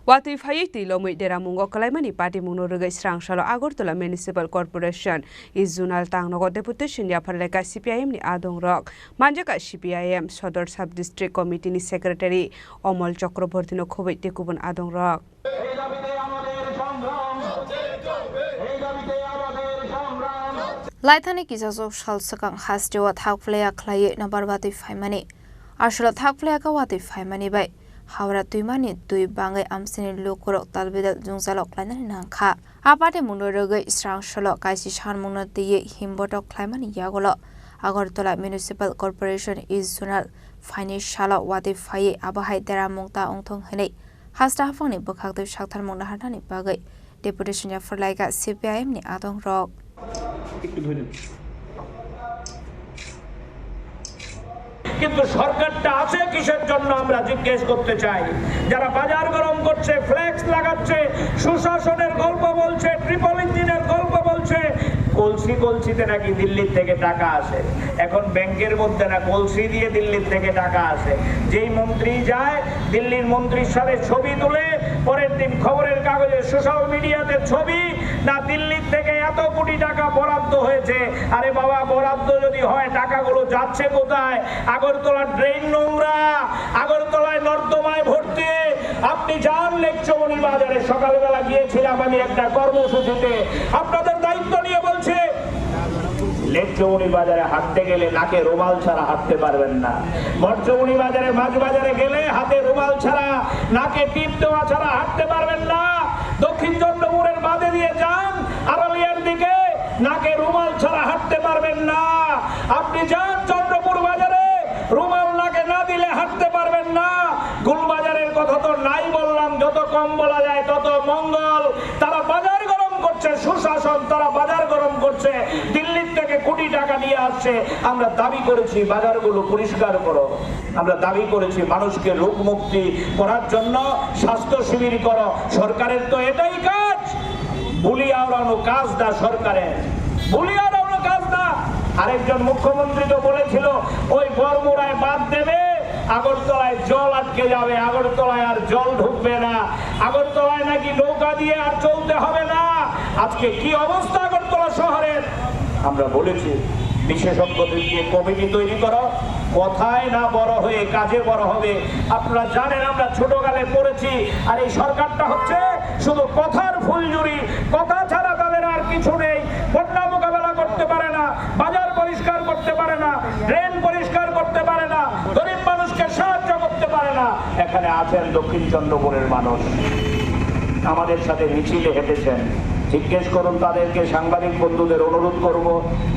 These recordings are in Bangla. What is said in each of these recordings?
Watui phayik ti lomui dera mungo kalaimani party mungno rugai srangsalo Agartala Municipal Corporation is zonal tangnogo deputation ya pharleka CPIM ni adong rok manjaka CPIM Sodor Sub District Committee ni Secretary Omol Chakraborty no khobei tekubon adong rok Laithani kisaso shalsakang hasdewa thakfleya khlaye number watui phaimani ashla thakfleya ka watui phaimani bai Hawra tuimani tui bangai amsini lukurok talbidal jungsalok lainani nangkha apate munorogai israng shalok kaisi shan mungna tiye himbotok klaimani yagolo Agartala Municipal Corporation is zonal financial wati phaye abahai tera mungta ongthong henei hasta hafangni bokhakdeu shakthar mungna harnani bagai deputation ya pharlaika CPIM ni adong rok কিন্তু সরকারটা আছে কিসের জন্য আমরা জিজ্ঞেস করতে চাই যারা বাজার গরম করছে ফ্লেক্স লাগাচ্ছে সুশাসনের গল্প বলছে ট্রিপল ইঞ্জিনের গল্প বলছে কলসিতে নাকি দিল্লি থেকে টাকা আসে এখন ব্যাংকের মধ্যে না কলসি দিয়ে দিল্লি থেকে টাকা আসে যেই মন্ত্রী যায় দিল্লির মন্ত্রীর সাথে ছবি তুলে পরের দিন খবরের কাগজে সোশ্যাল মিডিয়াতে ছবি না দিল্লি থেকে এত কোটি টাকা বরাদ্দ হয়েছে আরে বাবা বরাদ্দ যদি হয় টাকাগুলো যাচ্ছে কোথায় আগরতলা ড্রেন নোংরা আগরতলায় নর্দমায় ভর্তি আপনি যান লেকচৌনি বাজারে সকালবেলা গিয়েছিলাম আমি একটা কর্মসূচিতে আপনাদের দায়িত্ব নিয়ে বলছে লেকচৌনি বাজারে হাঁটতে গেলে নাকে রুমাল ছাড়া হাঁটতে পারবেন না মরচৌনি বাজারে মাছ বাজারে গেলে হাতে রুমাল ছাড়া নাকে টিপ দেওয়া ছাড়া হাঁটতে পারবেন না দক্ষিণ চন্দ্রপুরের বাদে দিয়ে যান আড়ালিয়ার দিকে নাকে রুমাল ছাড়া হাঁটতে পারবেন না আপনি যান চন্দ্রপুর বাজারে রুমাল নাকে না দিলে হাঁটতে পারবেন না গুলবাজারের কথা তো নাই বললাম যত কম বলা যায় তত মঙ্গল তারা বাজার গরম করছে সুশাসন তারা বাজার গরম করছে দিল্লি থেকে কোটি টাকা নিয়ে আসছে আমরা দাবি করেছি বাজারগুলো পরিষ্কার করো আমরা দাবি করেছি মানুষকে রোগ মুক্তি করার জন্য স্বাস্থ্য শিবির করো সরকারের তো এটাই কাজ বুলিয়া ওড়ানো কাজ না সরকারের বুলিয়া ওড়ানো কাজ না আরেকজন মুখ্যমন্ত্রী তো বলেছিল ওই বরমুড়ায় বাদ দেবে আগরতলায় জল আটকে যাবে আগরতলায় আর জল ঢুকবে না আগরতলায় নাকি নৌকা দিয়ে আর চলতে হবে না আজকে কি অবস্থা আগরতলা শহরের আমরা বলেছি বিশেষজ্ঞদের দিয়ে কমিটি তৈরি করো কথায় না বড় হয়ে কাজে বড় হবে আপনারা জানেন আমরা ছোটকালে পড়েছি আর এই সরকারটা হচ্ছে শুধু কথার ফুলঝুরি কথা ছাড়া তাদের আর কিছু নেই বন্যা মোকাবেলা করতে পারে না বাজার পরিষ্কার করতে পারে না ড্রেন পরিষ্কার করতে পারে না গরিব মানুষকে সাহায্য করতে পারে না এখানে আছেন দক্ষিণ চন্দ্রপুরের মানুষ আমাদের সাথে মিছিলে হেঁটেছেন জিজ্ঞেস করুন তাদেরকে সাংবাদিক বন্ধুদের অনুরোধ করব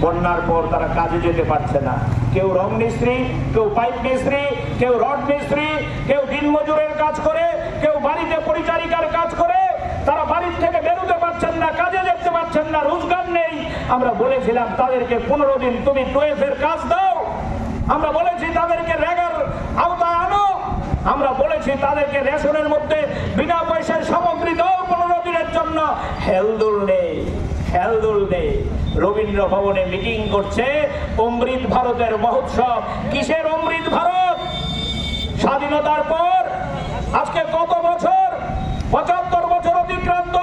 বন্যার পর তারা কাজে যেতে পারছে না কেউ রং মিস্ত্রি কেউ পাইপ মিস্ত্রি কেউ রড মিস্ত্রি কেউ দিনমজুরের কাজ করে কেউ বাড়িতে পরিচারিকার কাজ করে তারা বাড়ির থেকে বেরোতে পারছেন না কাজে যেতে পারছেন না রোজগার নেই আমরা বলেছিলাম তাদেরকে 15 দিন তুমি 12 এর কাজ দাও আমরা বলেছি তাদেরকে রেগার আওতায় আনো আমরা বলেছি তাদেরকে রেশনের মধ্যে বিনা পয়সায় সামগ্রী দাও 15 দিনের জন্য হেলদুল নেই রবীন্দ্র ভবনে মিটিং করছে অমৃত ভারতের মহোৎসব কিসের অমৃত ভারত স্বাধীনতার পর আজকে কত বছর 75 বছর অতিক্রান্ত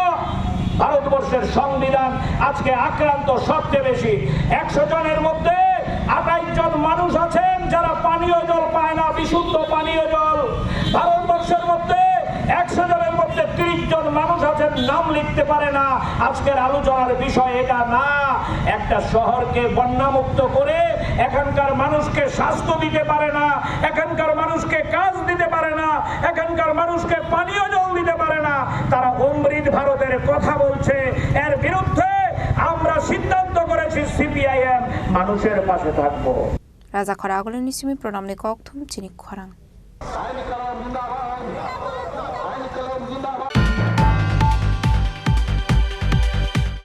ভারতবর্ষের সংবিধান আজকে আক্রান্ত সবচেয়ে বেশি 100 জনের মধ্যে 28 জন মানুষ আছেন যারা পানীয় জল পায় না বিশুদ্ধ পানীয় জল ভারতবর্ষের মধ্যে 100 জনের মধ্যে 30 জন মানুষ আছেন নাম লিখতে পারে না আজকের আলোচনার বিষয় এটা না একটা শহরকে বন্যামুক্ত করে এখানকার মানুষকে স্বাস্থ্য দিতে পারে না এখানকার মানুষকে কাজ দিতে পারে না এখানকার মানুষকে পানীয় জল দিতে পারে না তারা অমৃত ভারতের কথা বলছে এর বিরুদ্ধে আমরা সিদ্ধান্ত করেছি সিপিআইএম মানুষের পাশে থাকবো রাজা খরা আগলে নিসিমি প্রণাম নে কক থুম চিনি খরাং